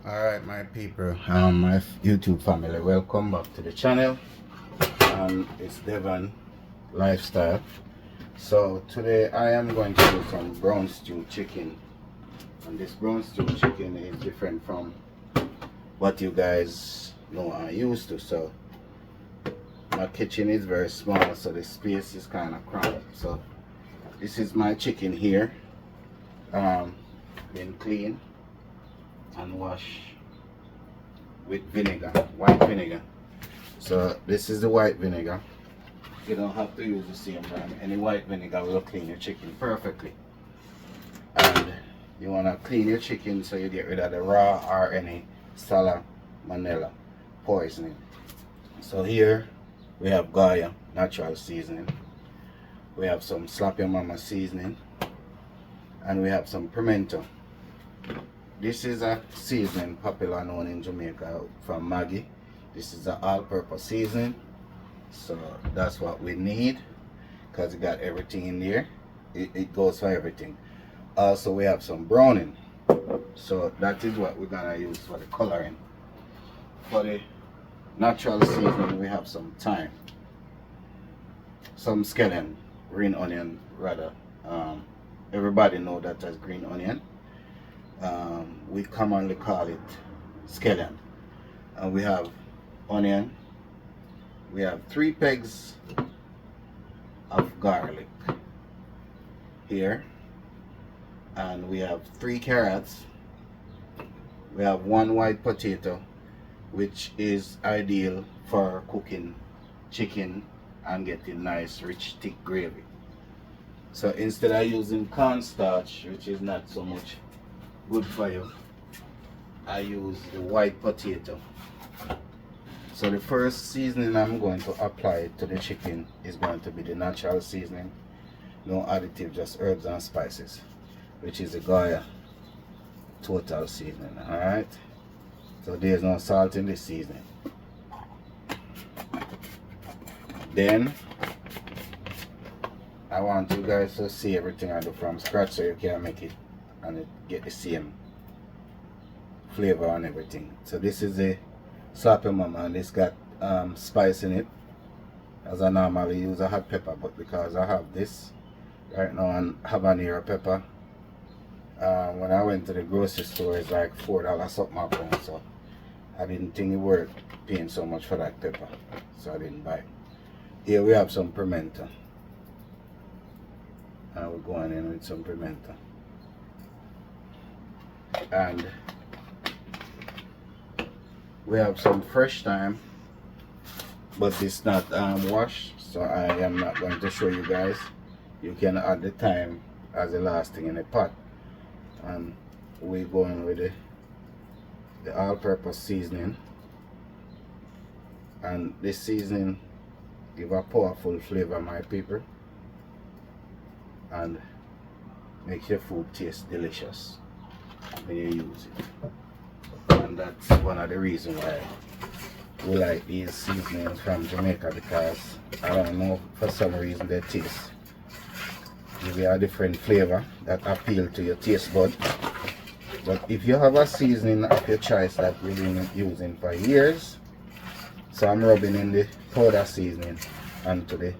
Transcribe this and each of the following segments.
Alright, my people, my YouTube family, welcome back to the channel. It's Devon Lifestyle. So today I am going to do some brown stew chicken, and this brown stew chicken is different from what you guys know are used to. So my kitchen is very small, so the space is kind of cramped. So this is my chicken here, been cleaned and wash with vinegar, white vinegar. So this is the white vinegar. You don't have to use the same brand. Any white vinegar will clean your chicken perfectly. And you want to clean your chicken so you get rid of the raw or any salmonella poisoning. So here we have Goya natural seasoning, we have some Slap Your Mama seasoning, and we have some pimento. This is a seasoning popular known in Jamaica from Maggi. This is an all-purpose seasoning, so that's what we need because it got everything in there. It goes for everything. Also we have some browning, so that is what we're gonna use for the coloring. For the natural seasoning we have some thyme, some scallion, green onion rather. Everybody know that as green onion. We commonly call it scallion. And we have onion, we have 3 pegs of garlic here, and we have 3 carrots, we have 1 white potato, which is ideal for cooking chicken and getting nice rich thick gravy. So instead of using cornstarch, which is not so much good for you, I use the white potato. So the first seasoning I'm going to apply to the chicken is going to be the natural seasoning, no additive, just herbs and spices, which is the Goya total seasoning. Alright, so there's no salt in this seasoning. Then I want you guys to see everything I do from scratch so you can make it and it get the same flavor and everything. So this is a Slap Your Mama, and it's got spice in it. As I normally use a hot pepper, but because I have this right now and habanero pepper, when I went to the grocery store it's like $4 something a pound, so I didn't think it worth paying so much for that pepper, so I didn't buy it. Here we have some pimento, and we're going in with some pimento. And we have some fresh thyme, but it's not washed, so I am not going to show you guys. You can add the thyme as the last thing in the pot. And we're going with the all-purpose seasoning, and this seasoning give a powerful flavor, my people, and makes your food taste delicious when you use it. And that's one of the reasons why we like these seasonings from Jamaica, because I don't know, for some reason they taste give you a different flavor that appeal to your taste bud. But if you have a seasoning of your choice that you've been using for years, so I'm rubbing in the powder seasoning onto the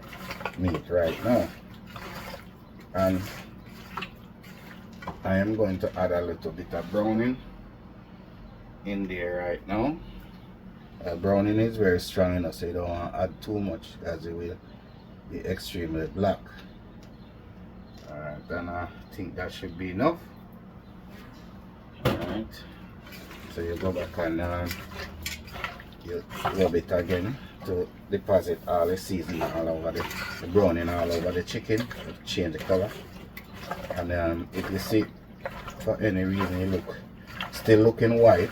meat right now, and I am going to add a little bit of browning in there right now. Browning is very strong enough, so you don't want to add too much because it will be extremely black. Alright, and I think that should be enough. Alright, so you go back and you rub it again to deposit all the seasoning all over the browning all over the chicken, change the color. And if you see for any reason you look still looking white,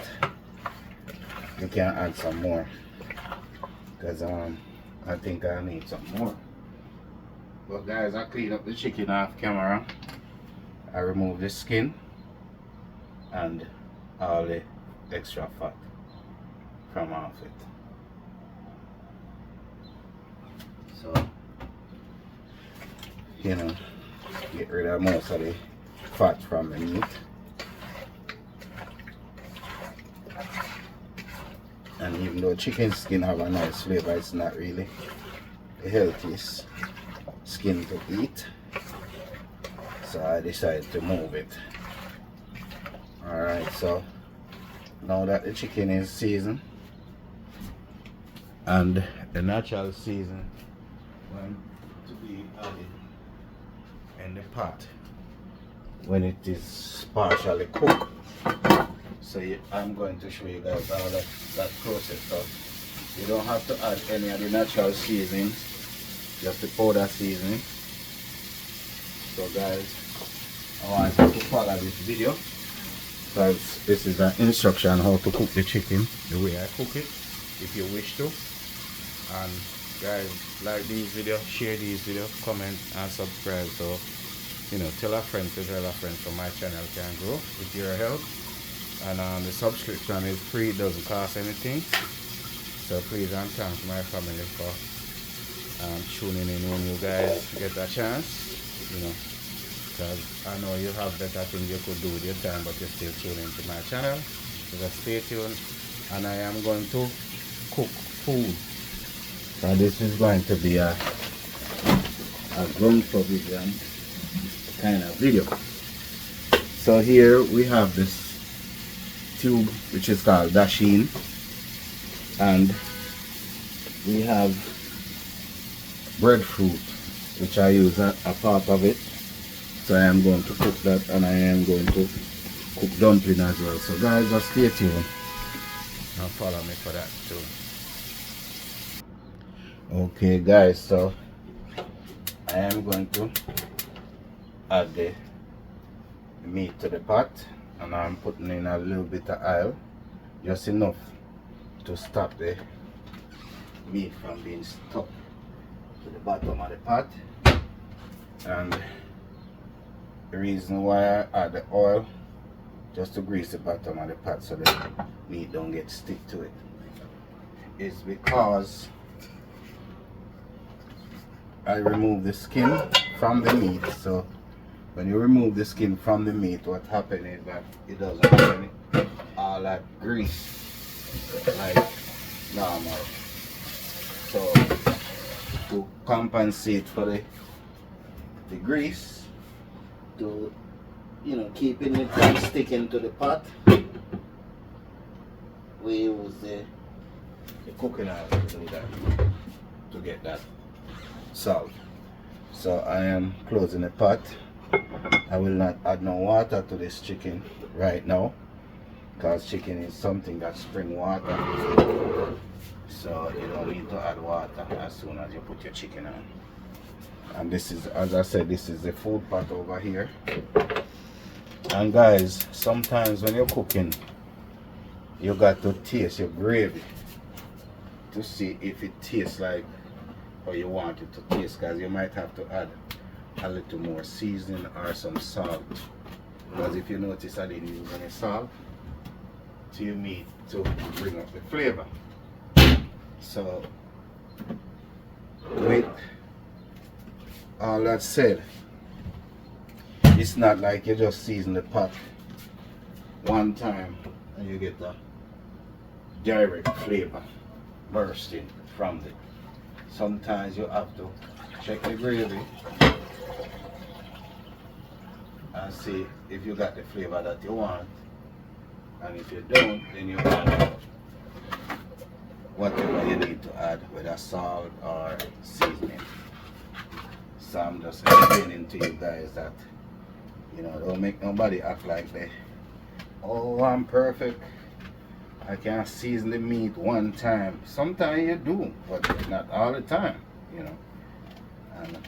you can add some more, because I think I need some more. But guys, I clean up the chicken off camera. I remove the skin and all the extra fat from off it. So, you know, get rid of most of the fat from the meat. And even though chicken skin have a nice flavor, it's not really the healthiest skin to eat. So I decided to move it. Alright, so now that the chicken is seasoned, and the natural season going to be added in the pot when it is partially cooked. So I'm going to show you guys how that process. So you don't have to add any of the natural seasoning, just the powder seasoning. So guys, I want you to follow this video because this is an instruction on how to cook the chicken the way I cook it, if you wish to. And guys, like these videos, share these videos, comment and subscribe. So tell a friend to tell a friend so my channel can grow with your help. And the subscription is free, it doesn't cost anything. So please and thanks my family for tuning in when you guys get a chance, because I know you have better things you could do with your time, but you still tune into my channel. So just stay tuned, and I am going to cook food. So this is going to be a ground provision kind of video. So here we have this tube which is called dasheen, and we have breadfruit which I use a part of it. So I am going to cook that, and I am going to cook dumpling as well. So guys, just stay tuned and follow me for that too. Okay guys, so I am going to add the meat to the pot, and I'm putting in a little bit of oil, just enough to stop the meat from being stuck to the bottom of the pot. And the reason why I add the oil, just to grease the bottom of the pot so the meat don't get stick to it, is because I remove the skin from the meat. So when you remove the skin from the meat, what happens is that it doesn't have any all that grease like normal. So to compensate for the grease, to keeping it from sticking to the pot, we use the cooking oil to do that, to get that solved. So I am closing the pot. I will not add no water to this chicken right now, because chicken is something that spring water, so you don't need to add water as soon as you put your chicken on. And this is, as I said, this is the food pot over here. And guys, sometimes when you're cooking, you got to taste your gravy to see if it tastes like how you want it to taste, because you might have to add a little more seasoning or some salt, because if you notice I didn't use any salt to your meat to bring up the flavor. So with all that said, it's not like you just season the pot one time and you get the direct flavor bursting from it. Sometimes you have to check the gravy and see if you got the flavor that you want, and if you don't, then you add whatever you need to add, whether salt or seasoning. So I'm just explaining to you guys that don't make nobody act like they, oh, I'm perfect, I can season the meat one time. Sometimes you do, but not all the time, And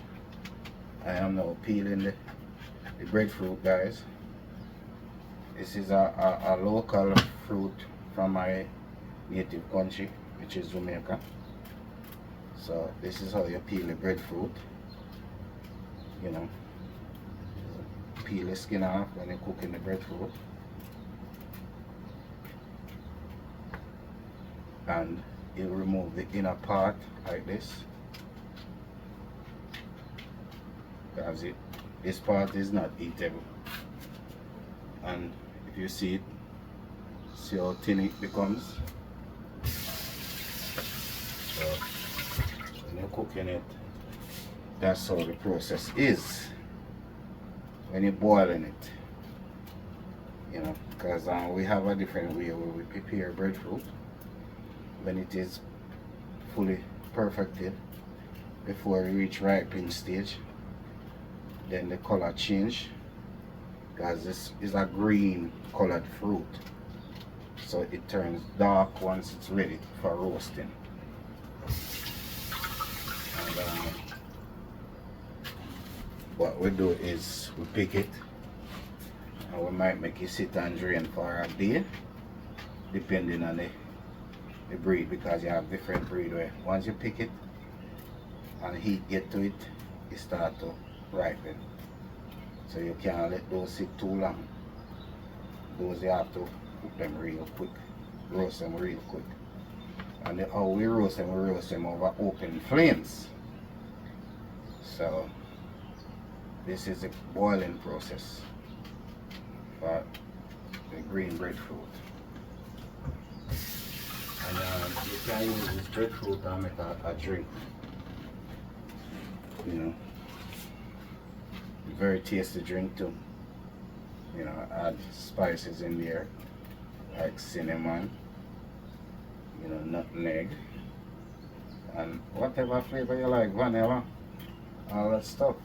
I am now peeling the breadfruit, guys. This is a local fruit from my native country, which is Jamaica. So this is how you peel the breadfruit. Peel the skin off when you're cooking the breadfruit. And you remove the inner part like this, because this part is not eatable. And if you see it, see how thin it becomes. when you're cooking it, that's how the process is. When you're boiling it, you know, because we have a different way where we prepare breadfruit. When it is fully perfected, before we reach ripening stage, then the color change, because this is a green colored fruit, so it turns dark once it's ready for roasting. And what we do is we pick it, and we might make it sit and drain for a day, depending on the breed, because you have different breed where once you pick it and heat get to it, it start to ripen. So you can't let those sit too long. Those you have to cook them real quick, roast them real quick. And how we roast them over open flames. So this is the boiling process for the green breadfruit. And you can use this breadfruit and make a drink. You know, very tasty drink too. You know, add spices in there like cinnamon, you know, nutmeg, and whatever flavor you like, vanilla, all that stuff.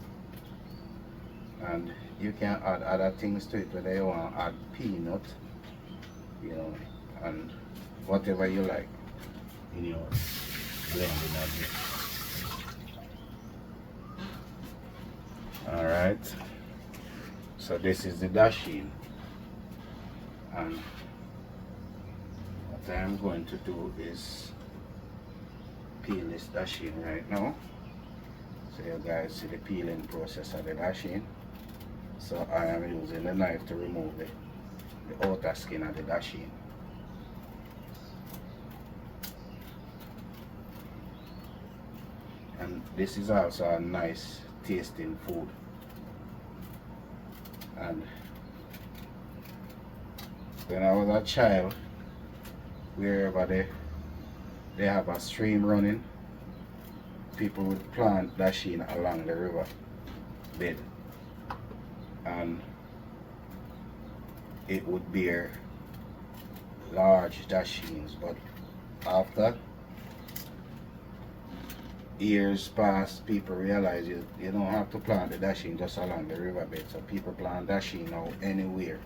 And you can add other things to it, whether you want to add peanut, you know, and whatever you like in your blending of it. Alright, so this is the dasheen, and what I'm going to do is peel this dasheen right now, so you guys see the peeling process of the dasheen. So I am using the knife to remove the outer skin of the dasheen. And this is also a nice tasting food. And when I was a child, wherever they have a stream running, people would plant dasheen along the river bed, and it would bear large dasheens. But after years past, people realize you don't have to plant the dasheen just along the riverbed. So people plant dasheen now anywhere,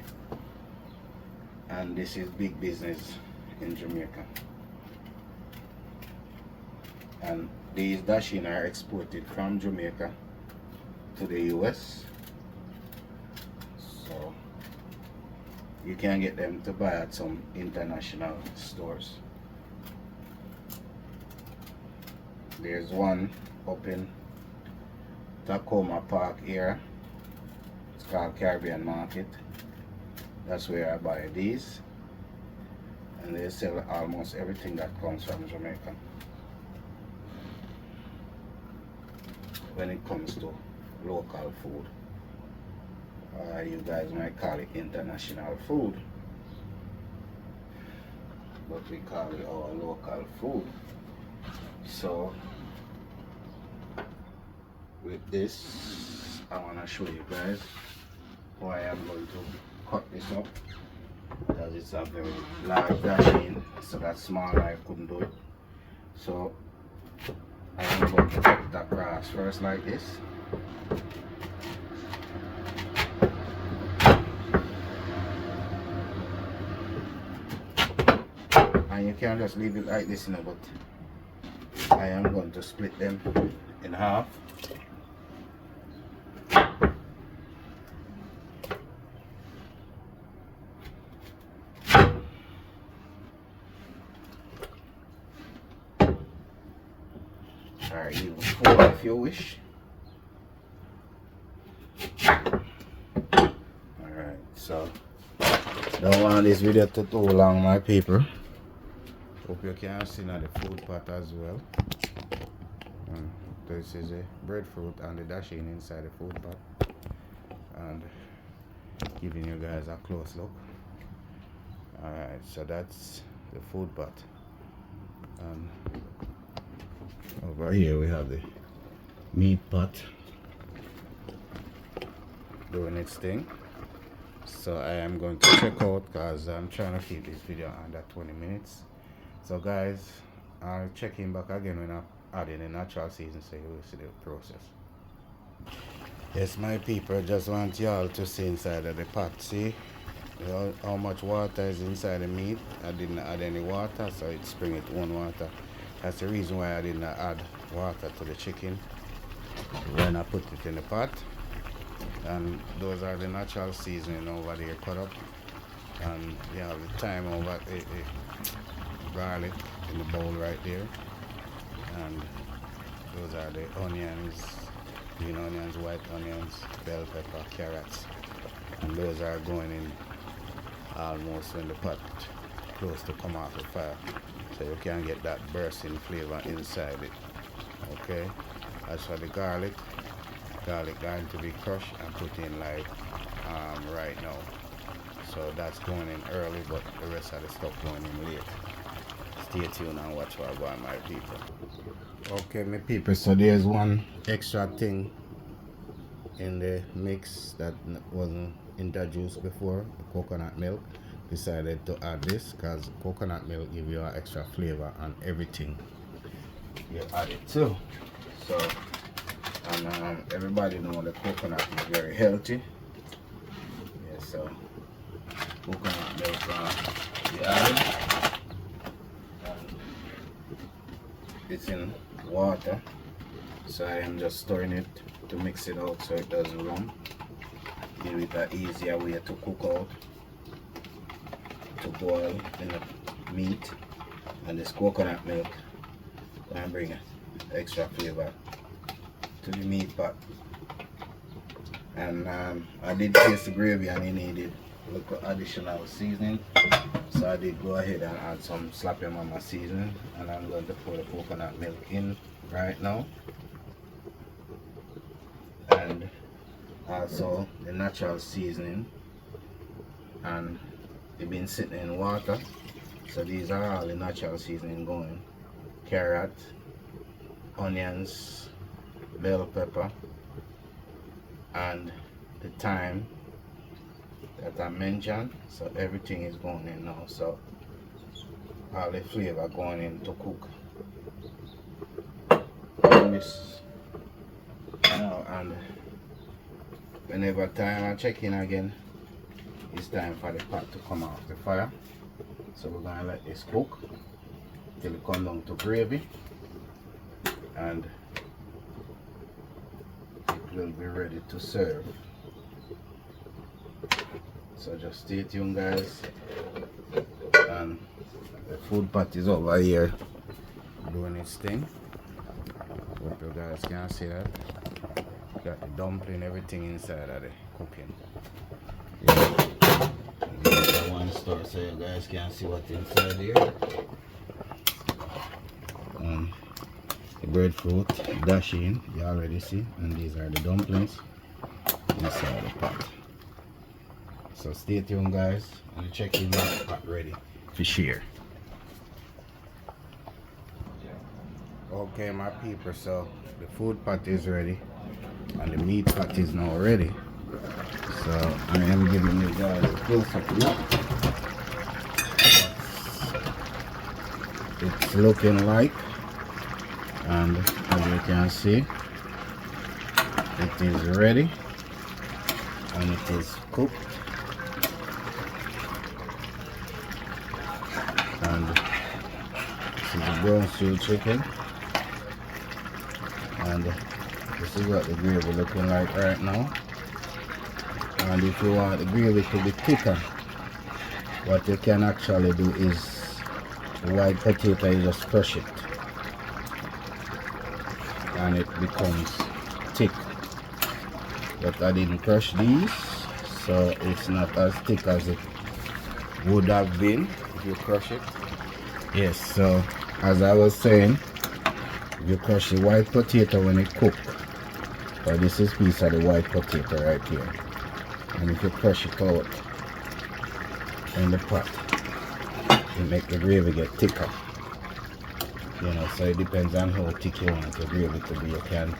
and this is big business in Jamaica. And these dasheen are exported from Jamaica to the US, so you can get them to buy at some international stores. There's one up in Tacoma Park area. It's called Caribbean Market. That's where I buy these, and they sell almost everything that comes from Jamaica when it comes to local food. You guys might call it international food, but we call it our local food. So with this, I want to show you guys how I am going to cut this up, because it's a very large dasheen, so that small knife couldn't do it. So I am going to cut it across first like this. And you can just leave it like this, you know, but I am going to split them in half. Or even 4 if you wish. Alright, so don't want this video to too long, my people. Hope you can see now the food pot as well. This is a breadfruit and the dasheen inside the food pot, and giving you guys a close look. Alright, so that's the food pot, and Over here we have the meat pot doing its thing. So I am going to check out because I'm trying to keep this video under 20 minutes. So guys, I'll check in back again when I add in the natural season so you will see the process. Yes, my people, just want y'all to see inside of the pot. See how much water is inside the meat. I didn't add any water, so it's bring its own water. That's the reason why I didn't add water to the chicken when I put it in the pot. And those are the natural seasoning over there cut up. And you have the thyme over the garlic in the bowl right there. And those are the onions, green onions, white onions, bell pepper, carrots. And those are going in almost when the pot close to come off the fire. So you can get that bursting flavor inside it. Okay. As for the garlic going to be crushed and put in like right now. So that's going in early, but the rest of the stuff going in late. Stay tuned and watch what I got, my people. Okay, my people, so there's one extra thing in the mix that wasn't introduced before, the coconut milk. Decided to add this because coconut milk give you an extra flavor on everything you add it to. So, and everybody know the coconut is very healthy. Yeah, so coconut milk you add it, and it's in water. So I am just stirring it to mix it out so it doesn't lump. Give it an easier way to cook out, to boil in the meat. And this coconut milk can bring extra flavor to the meat pot. And I did taste the gravy and it needed a little additional seasoning, so I did go ahead and add some Slappy Mama seasoning, and I'm going to pour the coconut milk in right now, and also the natural seasoning, and it's been sitting in water. So these are all the natural seasoning going: carrot, onions, bell pepper, and the thyme that I mentioned. So everything is going in now. So all the flavor going in to cook this now. And whenever time I check in again, it's time for the pot to come off the fire. So we're gonna let this cook till it comes down to gravy, and it will be ready to serve. So just stay tuned, guys. And the food pot is over here doing its thing. Hope you guys can see that. Got the dumpling, everything inside of the cooking. Yeah. One store so you guys can see what's inside here. The breadfruit dash in, you already see, and these are the dumplings inside the pot. So stay tuned, guys, and check in the pot ready for share. Okay, my people, so the food pot is ready and the meat pot is now ready. So I am giving you guys a close-up look. It's looking like, and as you can see, it is ready and it is cooked. And this is the brown stew chicken, and this is what the gravy looking like right now. And if you want the gravy to be thicker, what you can actually do is the white potato, you just crush it and it becomes thick. But I didn't crush these, so it's not as thick as it would have been if you crush it. Yes, so as I was saying, if you crush the white potato when it cooks, but this is piece of the white potato right here, and if you crush it out in the pot, you make the gravy get thicker. You know, so it depends on how thick you want your gravy to be. You can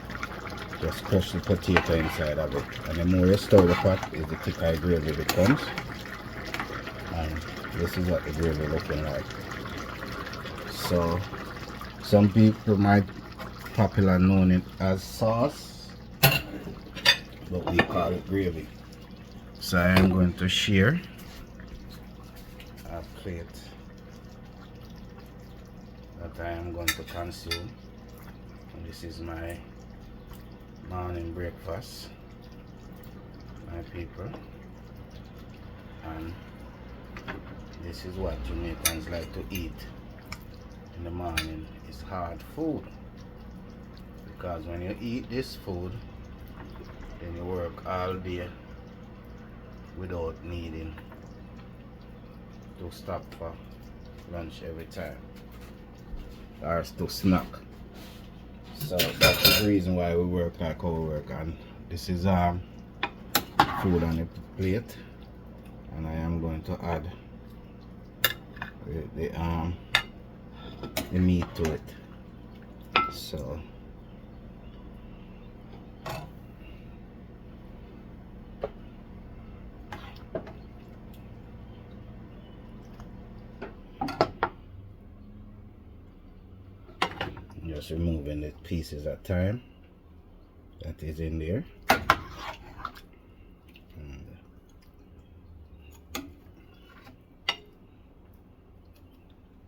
just crush the potato inside of it, and the more you stir the pot is the thicker the gravy becomes. And this is what the gravy looking like. So some people might popular known it as sauce, but we call it gravy. So I am going to share a plate that I am going to consume. And this is my morning breakfast, my people, and this is what Jamaicans like to eat in the morning. It's hard food, because when you eat this food, then you work all day without needing to stop for lunch every time or to snack. So that's the reason why we work like how we work. And this is food on the plate, and I am going to add the meat to it. So just removing the pieces at time that is in there.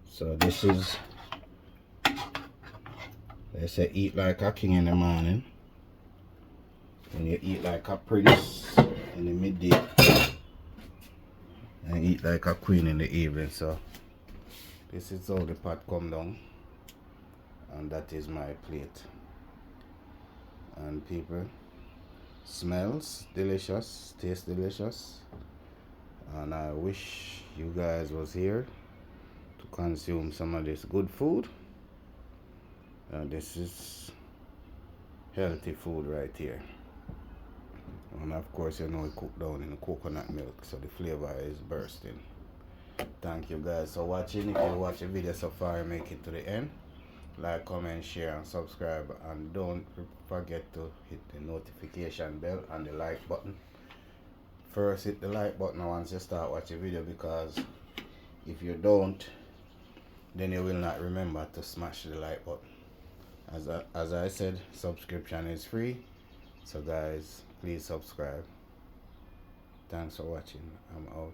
So this is, they say eat like a king in the morning, and you eat like a prince in the midday, and eat like a queen in the evening. So this is how the pot come down, and that is my plate. And people, smells delicious, tastes delicious, and I wish you guys was here to consume some of this good food. This is healthy food right here, and of course you know it cooked down in the coconut milk, so the flavor is bursting. Thank you guys for watching. If you watch the video so far and make it to the end, like, comment, share and subscribe, and don't forget to hit the notification bell and the like button. First hit the like button once you start watching the video, because if you don't, then you will not remember to smash the like button. As I said, subscription is free, so guys, please subscribe. Thanks for watching. I'm out.